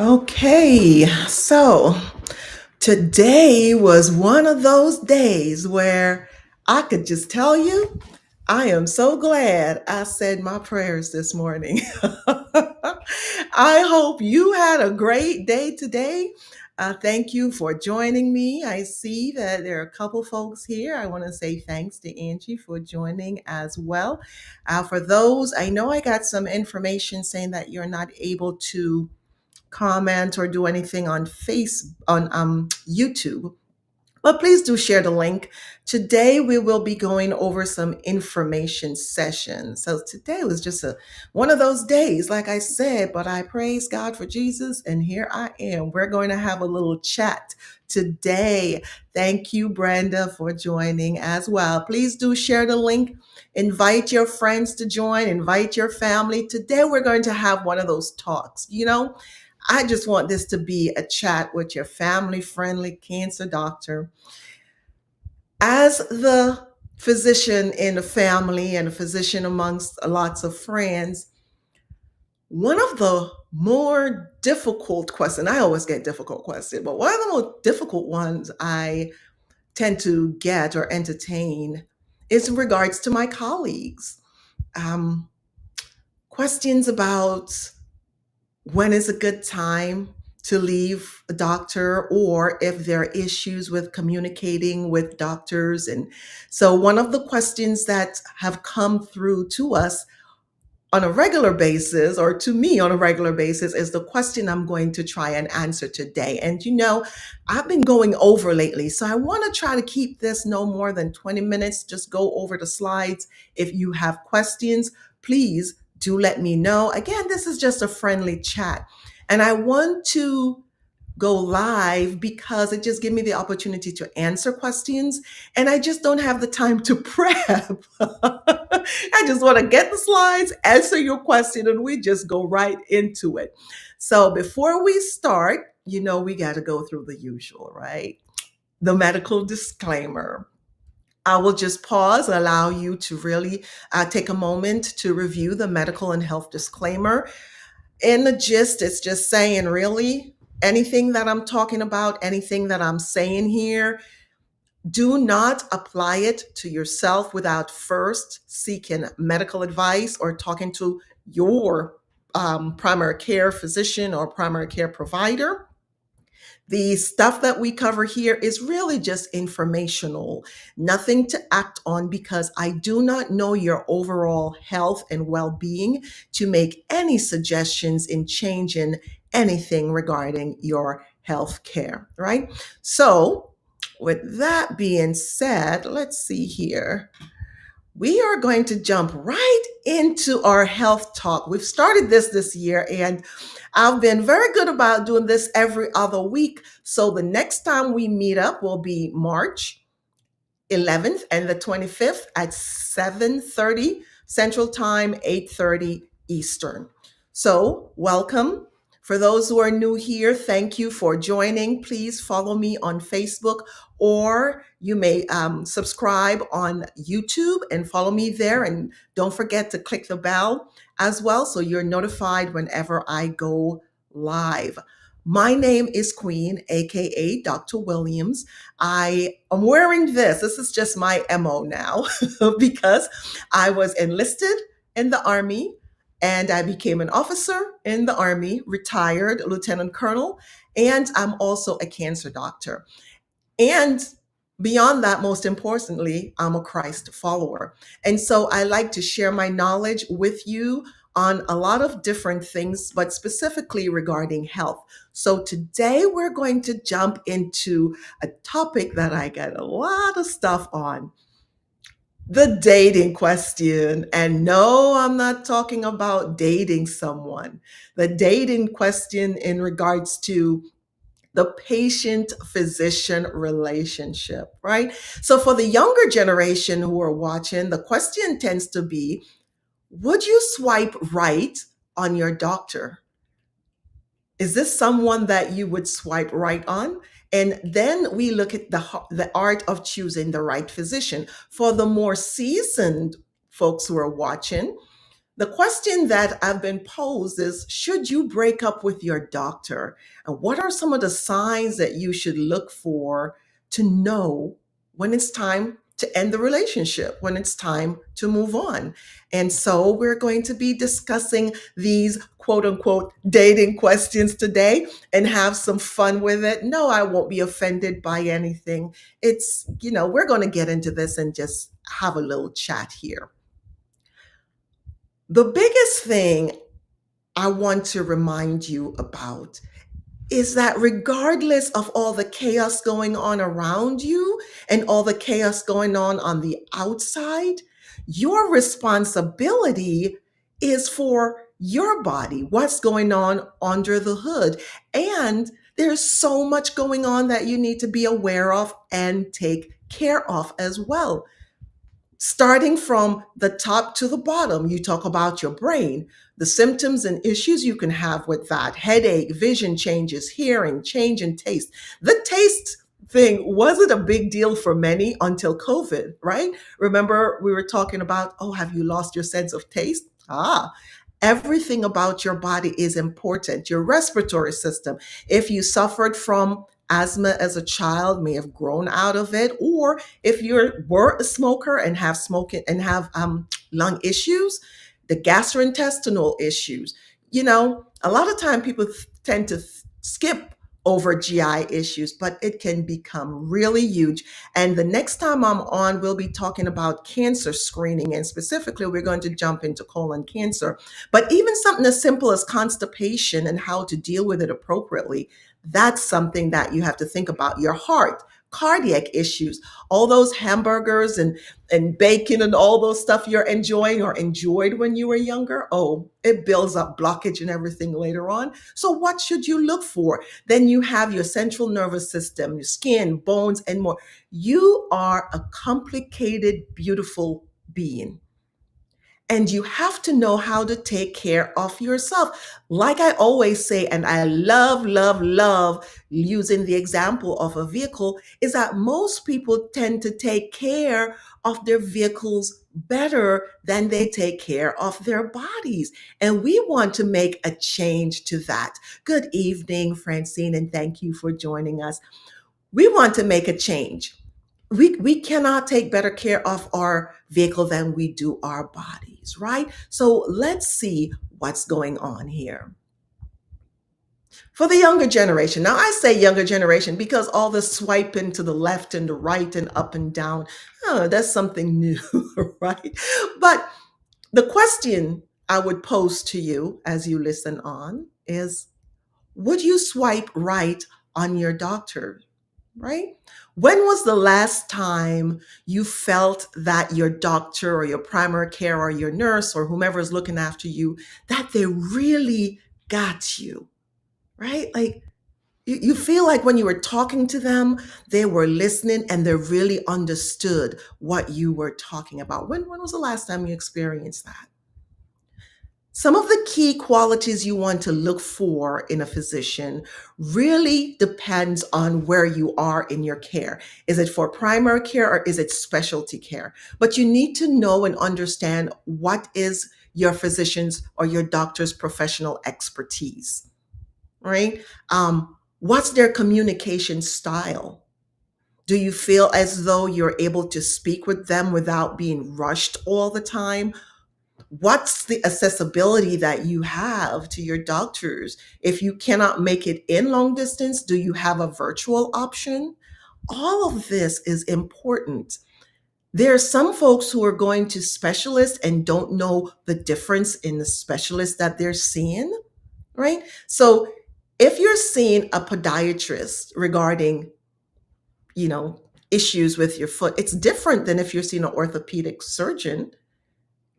Okay, so today was one of those days where I could just tell you I am so glad I said my prayers this morning. I hope you had a great day today. Thank you for joining me. I see that there are a couple folks here. I want to say thanks to Angie for joining as well. For those, I know I got some information saying that you're not able to comment or do anything on YouTube. But please do share the link. Today we will be going over some information sessions. So today was just one of those days, like I said, but I praise God for Jesus, and here I am. We're going to have a little chat today. Thank you, Brenda, for joining as well. Please do share the link. Invite your friends to join, invite your family. Today we're going to have one of those talks. I just want this to be a chat with your family friendly cancer doctor. As the physician in the family and a physician amongst lots of friends, one of the more difficult questions, I always get difficult questions, but one of the more difficult ones I tend to get or entertain is in regards to my colleagues. Um, Questions about when is a good time to leave a doctor, or if there are issues with communicating with doctors. And so one of the questions that have come through to us on a regular basis, or to me on a regular basis, is the question I'm going to try and answer today. And I've been going over lately, so I want to try to keep this no more than 20 minutes. Just go over the slides. If you have questions, please do let me know. Again, this is just a friendly chat. And I want to go live because it just gives me the opportunity to answer questions, and I just don't have the time to prep. I just want to get the slides, answer your question, and we just go right into it. So before we start, we got to go through the usual, right? The medical disclaimer. I will just pause, allow you to really take a moment to review the medical and health disclaimer. In the gist, it's just saying, really, anything that I'm talking about, anything that I'm saying here, do not apply it to yourself without first seeking medical advice or talking to your primary care physician or primary care provider. The stuff that we cover here is really just informational, nothing to act on, because I do not know your overall health and well being to make any suggestions in changing anything regarding your health care, right? So, with that being said, let's see here. We are going to jump right into our health talk. We've started this year, and I've been very good about doing this every other week. So the next time we meet up will be March 11th and the 25th at 7:30 Central Time, 8:30 Eastern. So, welcome. For those who are new here, thank you for joining. Please follow me on Facebook, or you may subscribe on YouTube and follow me there. And don't forget to click the bell as well so you're notified whenever I go live. My name is Queen, aka Dr. Williams. I am wearing this. This is just my MO now because I was enlisted in the Army, and I became an officer in the Army, retired Lieutenant Colonel, and I'm also a cancer doctor. And beyond that, most importantly, I'm a Christ follower. And so I like to share my knowledge with you on a lot of different things, but specifically regarding health. So today we're going to jump into a topic that I get a lot of stuff on: the dating question. And no, I'm not talking about dating someone. The dating question in regards to the patient physician relationship, right? So for the younger generation who are watching, the question tends to be, would you swipe right on your doctor? Is this someone that you would swipe right on? And then we look at the art of choosing the right physician. For the more seasoned folks who are watching, The question that I've been posed is, should you break up with your doctor? And what are some of the signs that you should look for to know when it's time to end the relationship, when it's time to move on? And so we're going to be discussing these quote unquote dating questions today and have some fun with it. No, I won't be offended by anything. We're going to get into this and just have a little chat here. The biggest thing I want to remind you about is that regardless of all the chaos going on around you and all the chaos going on the outside, your responsibility is for your body, what's going on under the hood. And there's so much going on that you need to be aware of and take care of as well. Starting from the top to the bottom, you talk about your brain, the symptoms and issues you can have with that: headache, vision changes, hearing, change in taste. The taste thing wasn't a big deal for many until COVID, right? Remember, we were talking about, oh, have you lost your sense of taste? Everything about your body is important. Your respiratory system, if you suffered from asthma as a child, may have grown out of it, or if you were a smoker and have smoking and have lung issues, the gastrointestinal issues. A lot of time people tend to skip over GI issues, but it can become really huge. And the next time I'm on, we'll be talking about cancer screening, and specifically, we're going to jump into colon cancer. But even something as simple as constipation and how to deal with it appropriately, that's something that you have to think about. Your heart, cardiac issues, all those hamburgers and bacon and all those stuff you're enjoying or enjoyed when you were younger. Oh, it builds up blockage and everything later on. So what should you look for? Then you have your central nervous system, your skin, bones, and more. You are a complicated, beautiful being. And you have to know how to take care of yourself. Like I always say, and I love, love, love using the example of a vehicle, is that most people tend to take care of their vehicles better than they take care of their bodies. And we want to make a change to that. Good evening, Francine, and thank you for joining us. We want to make a change. We cannot take better care of our vehicle than we do our bodies, right? So let's see what's going on here. For the younger generation, now I say younger generation because all the swiping to the left and the right and up and down, oh, that's something new, right? But the question I would pose to you as you listen on is, would you swipe right on your doctor? Right? When was the last time you felt that your doctor or your primary care or your nurse or whomever is looking after you, that they really got you, right? Like you feel like when you were talking to them, they were listening and they really understood what you were talking about. When was the last time you experienced that? Some of the key qualities you want to look for in a physician really depends on where you are in your care. Is it for primary care or is it specialty care? But you need to know and understand what is your physician's or your doctor's professional expertise, right? What's their communication style? Do you feel as though you're able to speak with them without being rushed all the time? What's the accessibility that you have to your doctors? If you cannot make it in long distance, do you have a virtual option? All of this is important. There are some folks who are going to specialists and don't know the difference in the specialist that they're seeing, right? So if you're seeing a podiatrist regarding, you know, issues with your foot, it's different than if you're seeing an orthopedic surgeon.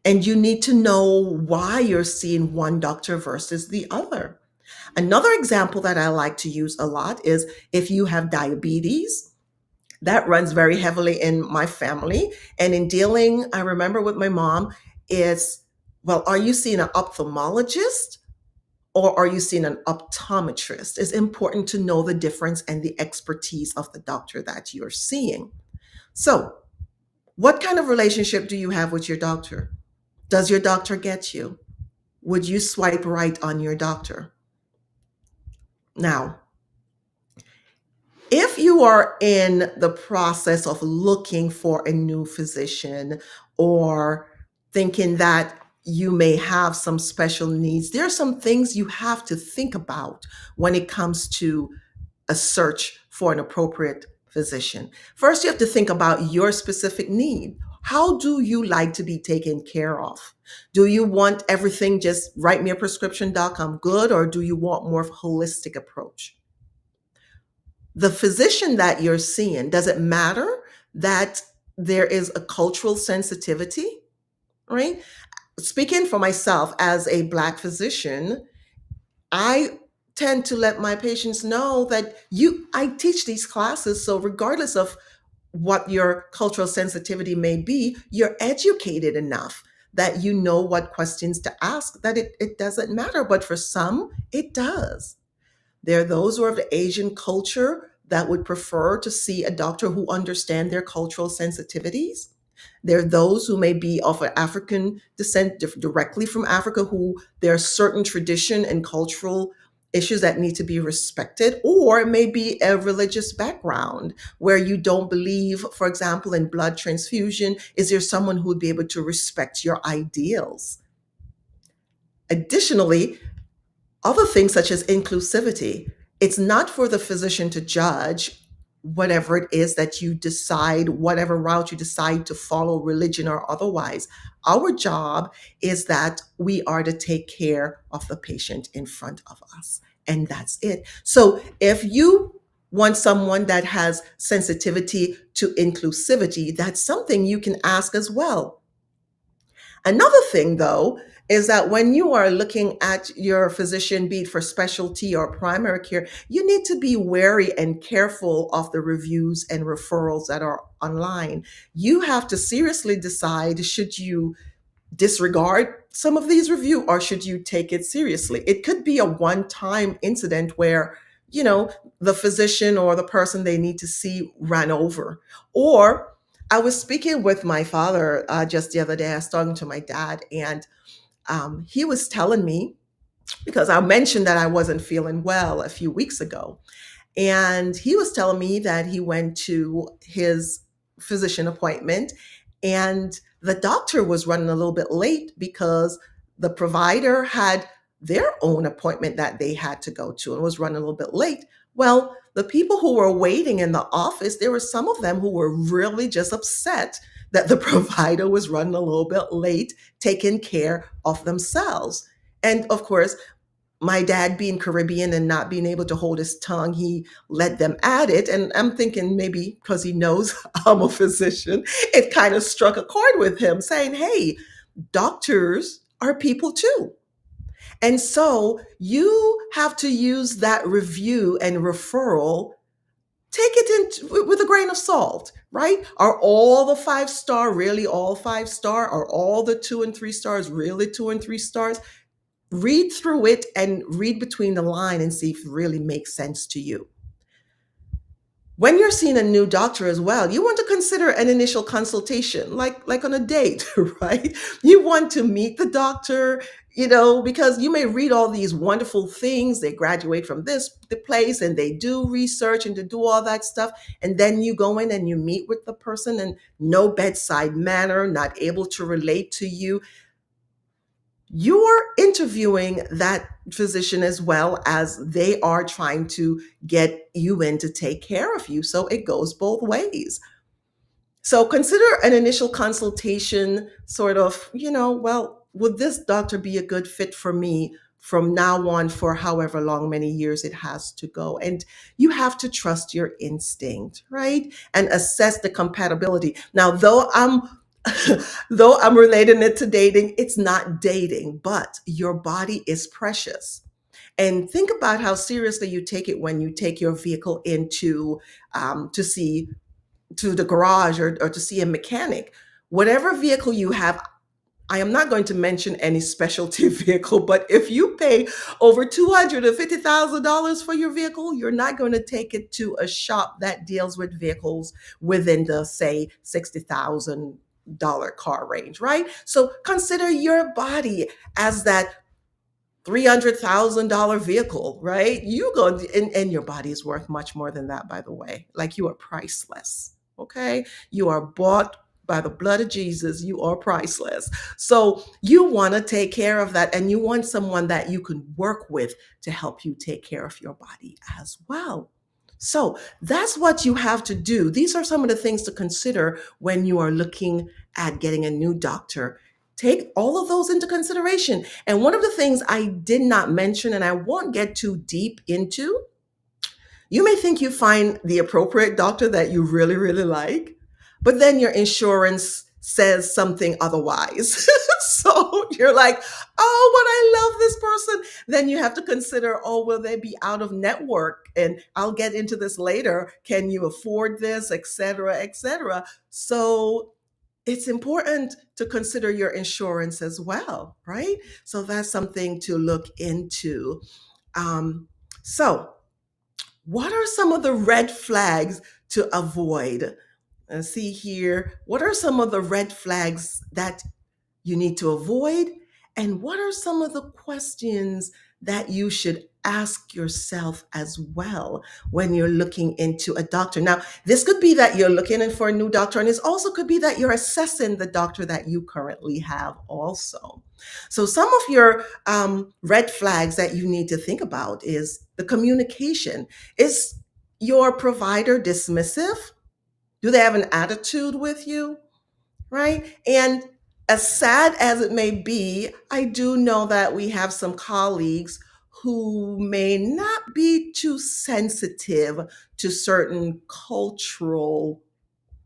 And you need to know why you're seeing one doctor versus the other. Another example that I like to use a lot is if you have diabetes, that runs very heavily in my family. And in dealing, I remember with my mom, is, well, are you seeing an ophthalmologist or are you seeing an optometrist? It's important to know the difference and the expertise of the doctor that you're seeing. So, what kind of relationship do you have with your doctor? Does your doctor get you? Would you swipe right on your doctor? Now, if you are in the process of looking for a new physician or thinking that you may have some special needs, there are some things you have to think about when it comes to a search for an appropriate physician. First, you have to think about your specific need. How do you like to be taken care of? Do you want everything just write me a prescription, doc, I'm good, or do you want more of a holistic approach? The physician that you're seeing, does it matter that there is a cultural sensitivity, right? Speaking for myself as a Black physician, I tend to let my patients know that I teach these classes, so regardless of what your cultural sensitivity may be, you're educated enough that you know what questions to ask, that it doesn't matter. But for some, it does. There are those who are of the Asian culture that would prefer to see a doctor who understands their cultural sensitivities. There are those who may be of an African descent, directly from Africa, who there are certain tradition and cultural issues that need to be respected, or it may be a religious background where you don't believe, for example, in blood transfusion. Is there someone who would be able to respect your ideals? Additionally, other things such as inclusivity, it's not for the physician to judge whatever it is that you decide, whatever route you decide to follow, religion or otherwise. Our job is that we are to take care of the patient in front of us, and that's it. So if you want someone that has sensitivity to inclusivity, that's something you can ask as well. Another thing, though, is that when you are looking at your physician, be it for specialty or primary care, you need to be wary and careful of the reviews and referrals that are online. You have to seriously decide, should you disregard some of these reviews or should you take it seriously? It could be a one-time incident where, the physician or the person they need to see ran over. Or I was speaking with my father just the other day. I was talking to my dad, and he was telling me, because I mentioned that I wasn't feeling well a few weeks ago, and he was telling me that he went to his physician appointment and the doctor was running a little bit late because the provider had their own appointment that they had to go to and was running a little bit late. Well, the people who were waiting in the office, there were some of them who were really just upset that the provider was running a little bit late, taking care of themselves. And of course, my dad being Caribbean and not being able to hold his tongue, he let them at it. And I'm thinking maybe because he knows I'm a physician, it kind of struck a chord with him saying, hey, doctors are people too. And so you have to use that review and referral, take it in with a grain of salt, right? Are all the 5-star really all 5-star? Are all the 2 and 3 stars really 2 and 3 stars? Read through it and read between the line and see if it really makes sense to you. When you're seeing a new doctor as well, you want to consider an initial consultation, like on a date, right? You want to meet the doctor, because you may read all these wonderful things. They graduate from the place and they do research and to do all that stuff. And then you go in and you meet with the person and no bedside manner, not able to relate to you. You're interviewing that physician as well as they are trying to get you in to take care of you. So it goes both ways. So consider an initial consultation sort of, well, would this doctor be a good fit for me from now on for however long, many years it has to go? And you have to trust your instinct, right? And assess the compatibility. Now, though I'm relating it to dating, it's not dating, but your body is precious. And think about how seriously you take it when you take your vehicle into to see to the garage or to see a mechanic. Whatever vehicle you have, I am not going to mention any specialty vehicle, but if you pay over $250,000 for your vehicle, you're not going to take it to a shop that deals with vehicles within the, say, $60,000 car range, right? So consider your body as that $300,000 vehicle, right? You go, and your body is worth much more than that, by the way. Like, you are priceless, okay? You are bought by the blood of Jesus. You are priceless. So you want to take care of that, and you want someone that you can work with to help you take care of your body as well. So that's what you have to do. These are some of the things to consider when you are looking at getting a new doctor. Take all of those into consideration. And one of the things I did not mention, and I won't get too deep into, you may think you find the appropriate doctor that you really, really like, but then your insurance says something otherwise. So you're like, oh, but I love this person. Then you have to consider, oh, will they be out of network? And I'll get into this later. Can you afford this, et cetera, et cetera? So it's important to consider your insurance as well, right? So that's something to look into. Um, so, what are some of the red flags to avoid? Let's see here. What are some of the red flags that you need to avoid? And what are some of the questions that you should ask yourself as well when you're looking into a doctor? Now, this could be that you're looking in for a new doctor, and it also could be that you're assessing the doctor that you currently have also. So, some of your red flags that you need to think about is the communication. Is your provider dismissive? Do they have an attitude with you? Right? And as sad as it may be, I do know that we have some colleagues who may not be too sensitive to certain cultural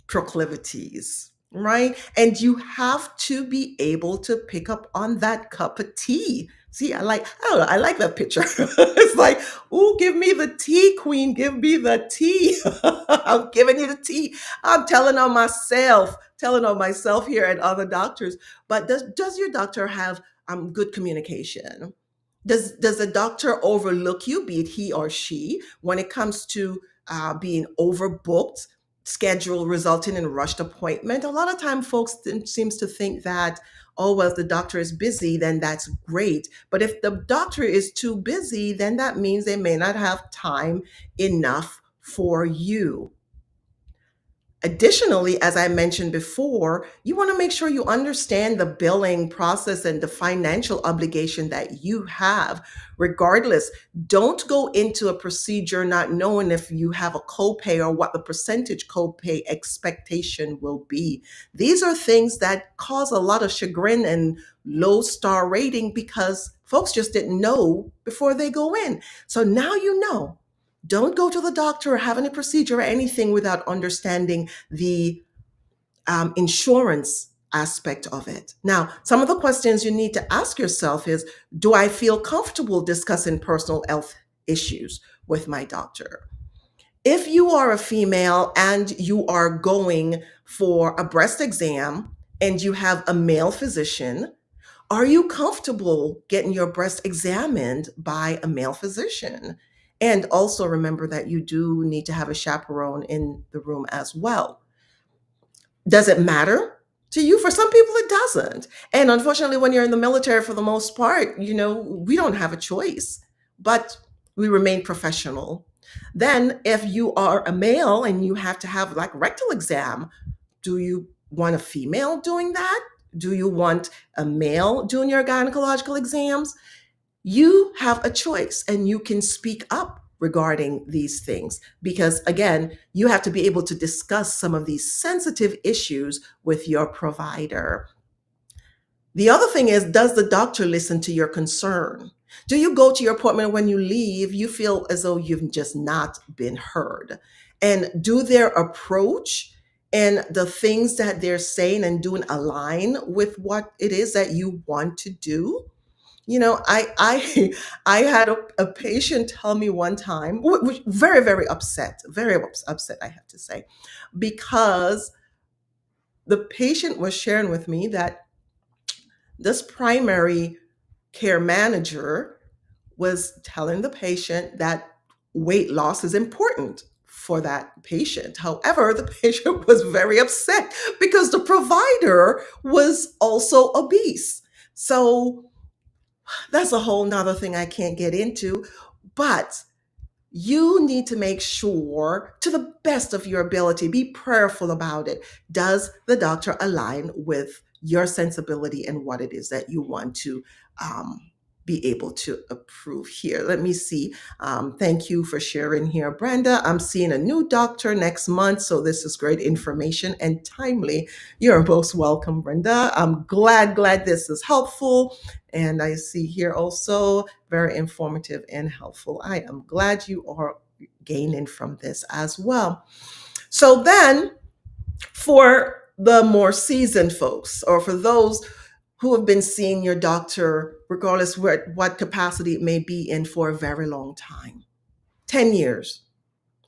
proclivities, right? And you have to be able to pick up on that cup of tea. See, I don't know, I like that picture. It's like, ooh, give me the tea, queen, give me the tea. I'm giving you the tea. I'm telling on myself here and other doctors. But does your doctor have good communication? Does the doctor overlook you, be it he or she, when it comes to being overbooked, schedule resulting in rushed appointment? A lot of time folks seems to think that, oh, well, if the doctor is busy, then that's great. But if the doctor is too busy, then that means they may not have time enough for you. Additionally, as I mentioned before, you want to make sure you understand the billing process and the financial obligation that you have. Regardless, don't go into a procedure not knowing if you have a copay or what the percentage copay expectation will be. These are things that cause a lot of chagrin and low star rating because folks just didn't know before they go in. So now you know. Don't go to the doctor or have any procedure or anything without understanding the insurance aspect of it. Now, some of the questions you need to ask yourself is, do I feel comfortable discussing personal health issues with my doctor? If you are a female and you are going for a breast exam and you have a male physician, are you comfortable getting your breast examined by a male physician? And also remember that you do need to have a chaperone in the room as well. Does it matter to you? For some people, it doesn't. And unfortunately, when you're in the military, for the most part, we don't have a choice, but we remain professional. Then, if you are a male and you have to have like rectal exam, do you want a female doing that? Do you want a male doing your gynecological exams? You have a choice and you can speak up regarding these things because, again, you have to be able to discuss some of these sensitive issues with your provider. The other thing is, does the doctor listen to your concern? Do you go to your appointment when you leave, you feel as though you've just not been heard? And do their approach and the things that they're saying and doing align with what it is that you want to do? I I had a patient tell me one time, which very, very upset, upset, I have to say, because the patient was sharing with me that this primary care manager was telling the patient that weight loss is important for that patient. However, the patient was very upset because the provider was also obese. So that's a whole nother thing I can't get into. But you need to make sure, to the best of your ability, be prayerful about it. Does the doctor align with your sensibility and what it is that you want to um, be able to approve here? Let me see. Thank you for sharing here, Brenda. I'm seeing a new doctor next month, so this is great information and timely. You're most welcome, Brenda. I'm glad this is helpful. And I see here also very informative and helpful. I am glad you are gaining from this as well. So then, for the more seasoned folks, or for those who have been seeing your doctor, regardless what capacity it may be in, for a very long time, 10 years,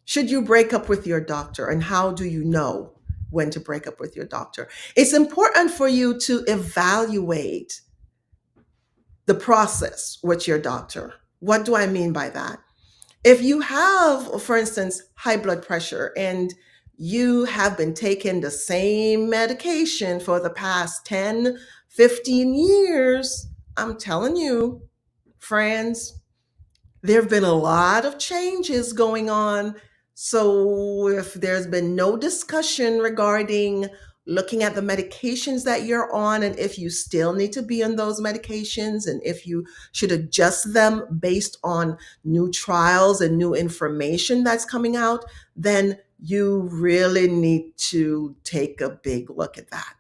should you break up with your doctor? And how do you know when to break up with your doctor? It's important for you to evaluate the process with your doctor. What do I mean by that? If you have, for instance, high blood pressure and you have been taking the same medication for the past 10, 15 years, I'm telling you, friends, there have been a lot of changes going on. So if there's been no discussion regarding looking at the medications that you're on, and if you still need to be on those medications, and if you should adjust them based on new trials and new information that's coming out, then you really need to take a big look at that.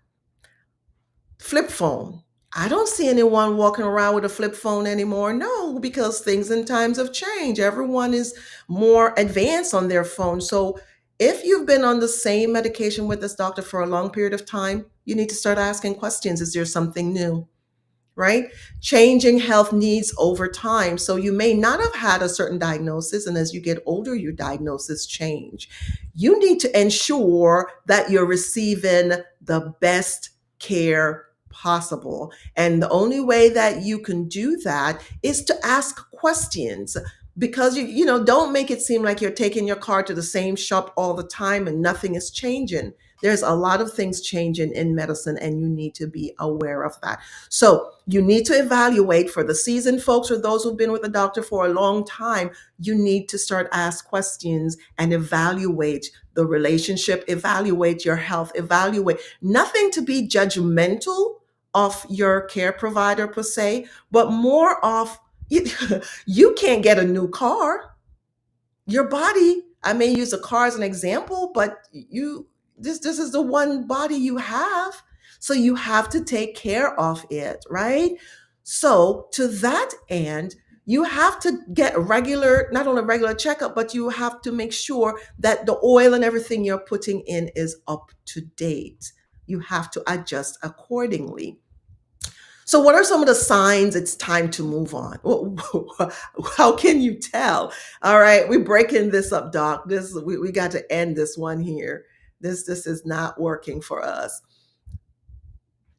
Flip phone. I don't see anyone walking around with a flip phone anymore. No, because things and times have changed. Everyone is more advanced on their phone. So if you've been on the same medication with this doctor for a long period of time, you need to start asking questions. Is there something new? Right? Changing health needs over time. So you may not have had a certain diagnosis, and as you get older, your diagnosis change. You need to ensure that you're receiving the best care possible. And the only way that you can do that is to ask questions, because you don't make it seem like you're taking your car to the same shop all the time and nothing is changing. There's a lot of things changing in medicine, and you need to be aware of that. So you need to evaluate. For the seasoned folks or those who've been with the doctor for a long time, you need to start ask questions and evaluate the relationship, evaluate your health, evaluate. Nothing to be judgmental of your care provider per se, but more of you can't get a new car. Your body, I may use a car as an example, but this is the one body you have. So you have to take care of it, right? So to that end, you have to get regular, not only regular checkup, but you have to make sure that the oil and everything you're putting in is up to date. You have to adjust accordingly. So, what are some of the signs it's time to move on? How can you tell? All right, we're breaking this up, Doc. We got to end this one here. This is not working for us.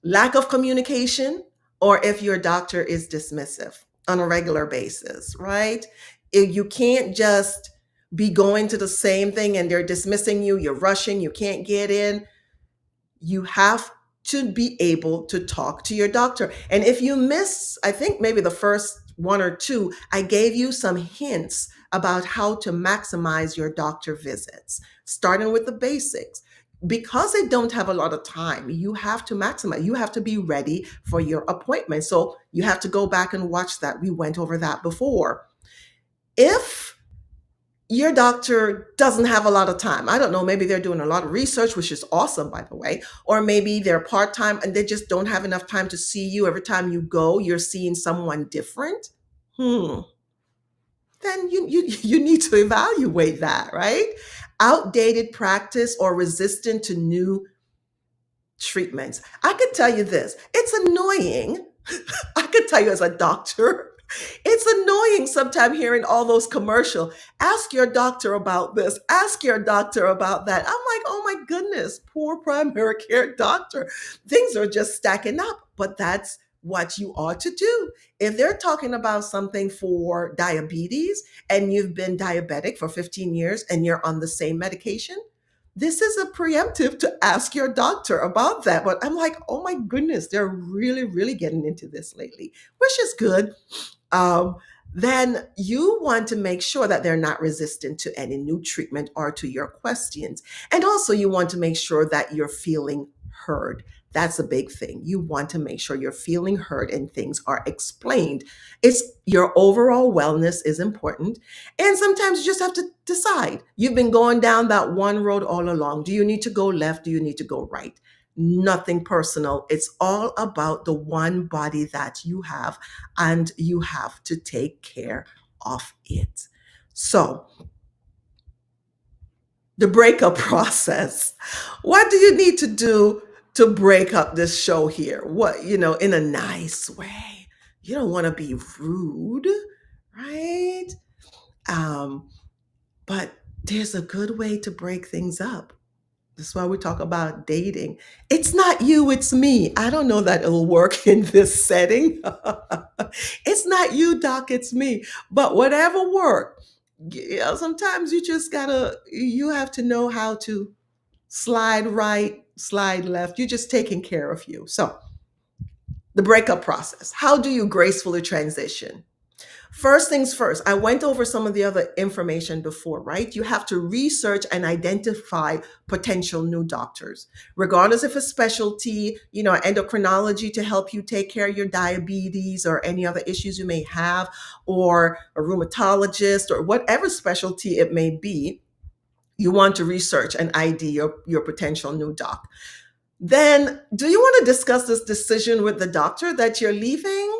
Lack of communication, or if your doctor is dismissive on a regular basis, right? If you can't just be going to the same thing and they're dismissing you, you're rushing, you can't get in. You have to be able to talk to your doctor. And if you miss, I think maybe the first one or two, I gave you some hints about how to maximize your doctor visits, starting with the basics. Because they don't have a lot of time, you have to maximize. You have to be ready for your appointment. So you have to go back and watch that. We went over that before. If your doctor doesn't have a lot of time, I don't know, maybe they're doing a lot of research, which is awesome, by the way, or maybe they're part-time and they just don't have enough time to see you. Every time you go, you're seeing someone different. Then you need to evaluate that, right? Outdated practice or resistant to new treatments. I could tell you this, it's annoying. I could tell you as a doctor, it's annoying sometimes hearing all those commercials. Ask your doctor about this. Ask your doctor about that. I'm like, oh my goodness, poor primary care doctor. Things are just stacking up. But that's what you ought to do. If they're talking about something for diabetes and you've been diabetic for 15 years and you're on the same medication, this is a preemptive to ask your doctor about that. But I'm like, oh my goodness, they're really, really getting into this lately, which is good. um, then you want to make sure that they're not resistant to any new treatment or to your questions. And also, you want to make sure that you're feeling heard. That's a big thing. You want to make sure you're feeling heard and things are explained. It's your overall wellness is important. And sometimes you just have to decide. You've been going down that one road all along. Do you need to go left? Do you need to go right? Nothing personal. It's all about the one body that you have, and you have to take care of it. So, the breakup process. What do you need to do to break up this show here? What, in a nice way. You don't want to be rude, right? Um, but there's a good way to break things up. That's why we talk about dating. It's not you, it's me. I don't know that it'll work in this setting. It's not you, Doc, it's me. But whatever work, sometimes you have to know how to slide right, slide left. You're just taking care of you. So, the breakup process. How do you gracefully transition? First things first, I went over some of the other information before, right? You have to research and identify potential new doctors, regardless if a specialty, endocrinology to help you take care of your diabetes or any other issues you may have, or a rheumatologist or whatever specialty it may be. You want to research and ID your potential new doc. Then, do you want to discuss this decision with the doctor that you're leaving?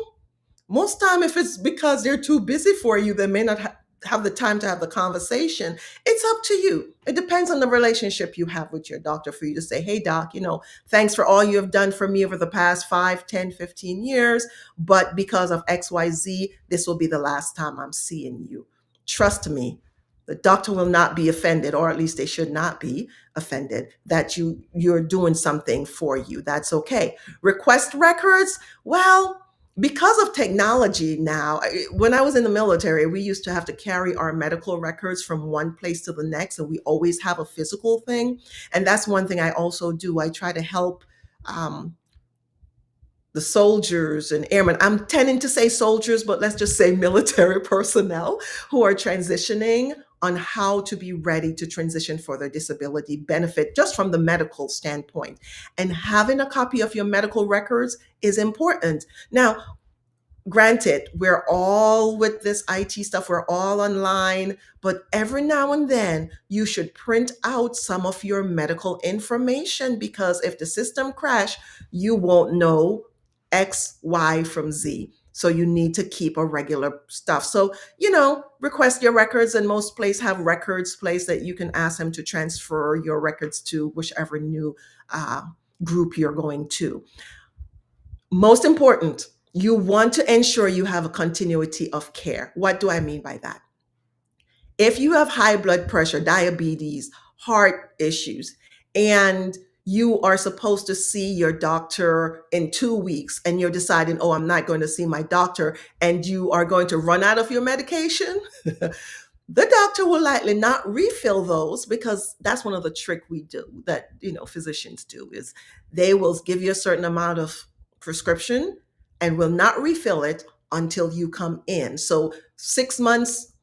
Most time, if it's because they're too busy for you, they may not have the time to have the conversation. It's up to you. It depends on the relationship you have with your doctor for you to say, hey, doc, thanks for all you have done for me over the past 5, 10, 15 years. But because of XYZ, this will be the last time I'm seeing you. Trust me, the doctor will not be offended, or at least they should not be offended that you're doing something for you. That's okay. Request records. Well, because of technology now, when I was in the military, we used to have to carry our medical records from one place to the next, and we always have a physical thing. And that's one thing I also do. I try to help um, the soldiers and airmen. I'm tending to say soldiers, but let's just say military personnel who are transitioning on how to be ready to transition for their disability benefit, just from the medical standpoint. And having a copy of your medical records is important. Now, granted, we're all with this IT stuff, we're all online, but every now and then you should print out some of your medical information, because if the system crash, you won't know X, Y from Z. So you need to keep a regular stuff. So, request your records, and most places have records place that you can ask them to transfer your records to whichever new uh, group you're going to. Most important, you want to ensure you have a continuity of care. What do I mean by that? If you have high blood pressure, diabetes, heart issues, and you are supposed to see your doctor in 2 weeks, and you're deciding, oh, I'm not going to see my doctor, and you are going to run out of your medication, the doctor will likely not refill those, because that's one of the trick we do that physicians do, is they will give you a certain amount of prescription and will not refill it until you come in. So 6 months,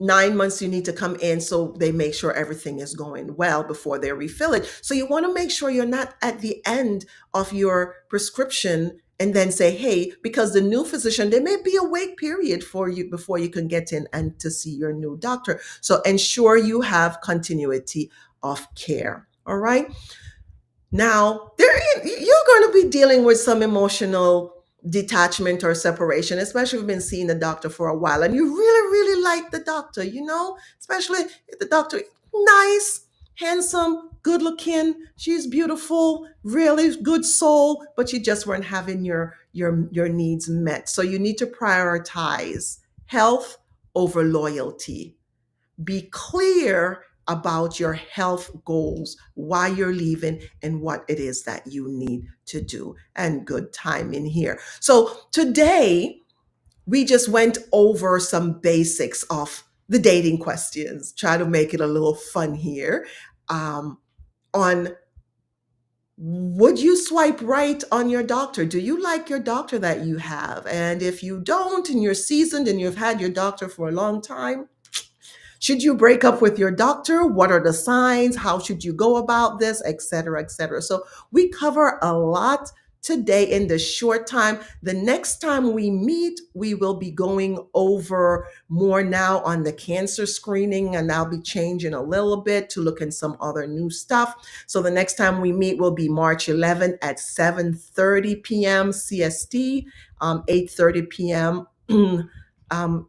9 months, you need to come in, so they make sure everything is going well before they refill it. So you want to make sure you're not at the end of your prescription and then say, hey, because the new physician, there may be a wait period for you before you can get in and to see your new doctor. So ensure you have continuity of care. All right. Now, you're going to be dealing with some emotional detachment or separation, especially if you've been seeing the doctor for a while and you really, really like the doctor, especially if the doctor nice, handsome, good looking, she's beautiful, really good soul, but you just weren't having your needs met. So you need to prioritize health over loyalty. Be clear about your health goals, why you're leaving, and what it is that you need to do. And good timing here. So today, we just went over some basics of the dating questions, try to make it a little fun here. On would you swipe right on your doctor? Do you like your doctor that you have? And if you don't, and you're seasoned and you've had your doctor for a long time, should you break up with your doctor? What are the signs? How should you go about this? Et cetera, et cetera. So we cover a lot today in this short time. The next time we meet, we will be going over more now on the cancer screening, and I'll be changing a little bit to look at some other new stuff. So the next time we meet will be March 11th at 7:30 p.m. CST, 8:30 p.m.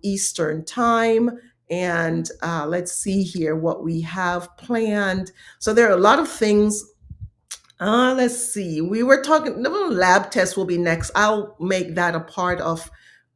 Eastern time. And let's see here what we have planned. So there are a lot of things. Let's see. We were talking, the lab test will be next. I'll make that a part of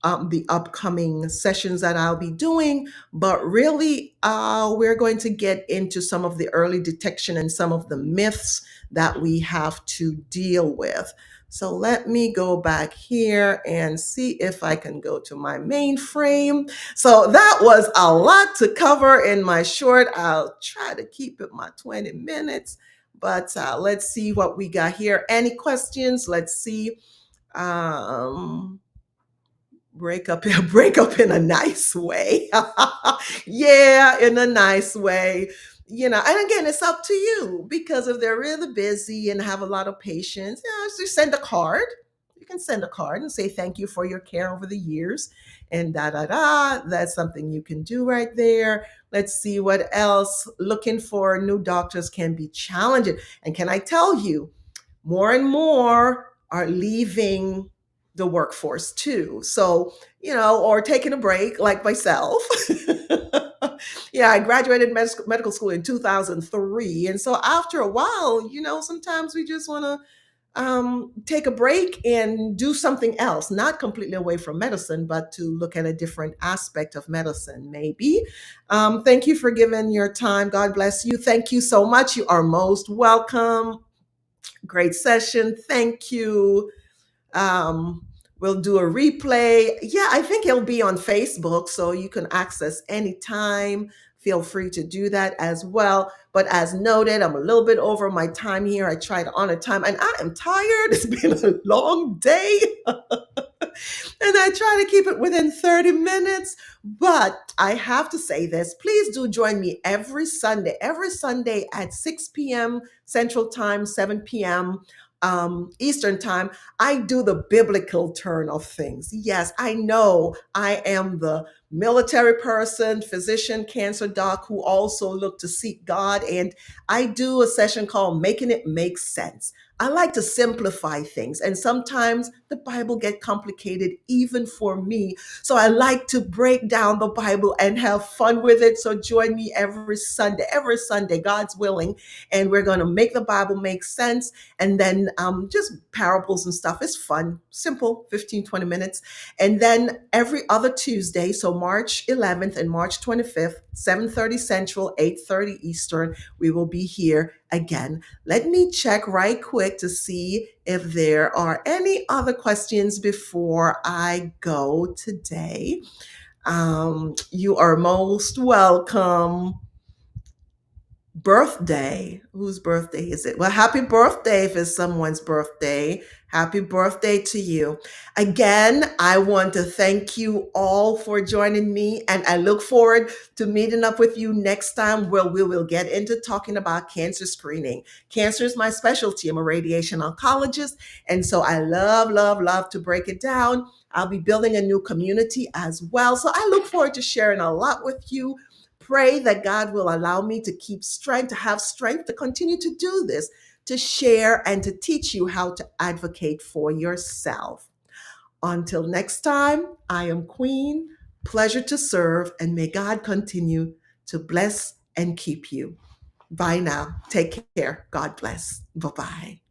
the upcoming sessions that I'll be doing. But really, we're going to get into some of the early detection and some of the myths that we have to deal with. So let me go back here and see if I can go to my mainframe. So that was a lot to cover in my short. I'll try to keep it my 20 minutes. But let's see what we got here. Any questions? Let's see. Um, break up in a nice way. Yeah, in a nice way. And again, it's up to you, because if they're really busy and have a lot of patience, just send a card. You can send a card and say thank you for your care over the years, and da da da. That's something you can do right there. Let's see what else. Looking for new doctors can be challenging. And can I tell you, more and more are leaving the workforce too. So, or taking a break like myself. Yeah, I graduated medical school in 2003. And so after a while, sometimes we just want to take a break and do something else, not completely away from medicine, but to look at a different aspect of medicine, maybe. Thank you for giving your time. God bless you. Thank you so much. You are most welcome. Great session. Thank you. We'll do a replay. Yeah, I think it'll be on Facebook, so you can access anytime. Feel free to do that as well. But as noted, I'm a little bit over my time here. I try to honor time, and I am tired. It's been a long day. And I try to keep it within 30 minutes. But I have to say this, please do join me every Sunday at 6 p.m. Central Time, 7 p.m. Eastern Time. I do the biblical turn of things. Yes, I know I am the military person, physician, cancer doc who also look to seek God. And I do a session called Making It Make Sense. I like to simplify things, and sometimes the Bible get complicated even for me. So I like to break down the Bible and have fun with it. So join me every Sunday, God's willing, and we're going to make the Bible make sense. And then just parables and stuff is fun, simple, 15, 20 minutes. And then every other Tuesday, so March 11th and March 25th, 7:30 Central, 8:30 Eastern, we will be here again. Let me check right quick to see if there are any other questions before I go today. You are most welcome. Birthday. Whose birthday is it? Well, happy birthday if it's someone's birthday. Happy birthday to you. Again, I want to thank you all for joining me, and I look forward to meeting up with you next time, where we will get into talking about cancer screening. Cancer is my specialty. I'm a radiation oncologist, and so I love, love, love to break it down. I'll be building a new community as well. So I look forward to sharing a lot with you. Pray that God will allow me to keep strength, to have strength to continue to do this, to share and to teach you how to advocate for yourself. Until next time, I am Queen. Pleasure to serve, and may God continue to bless and keep you. Bye now. Take care. God bless. Bye-bye.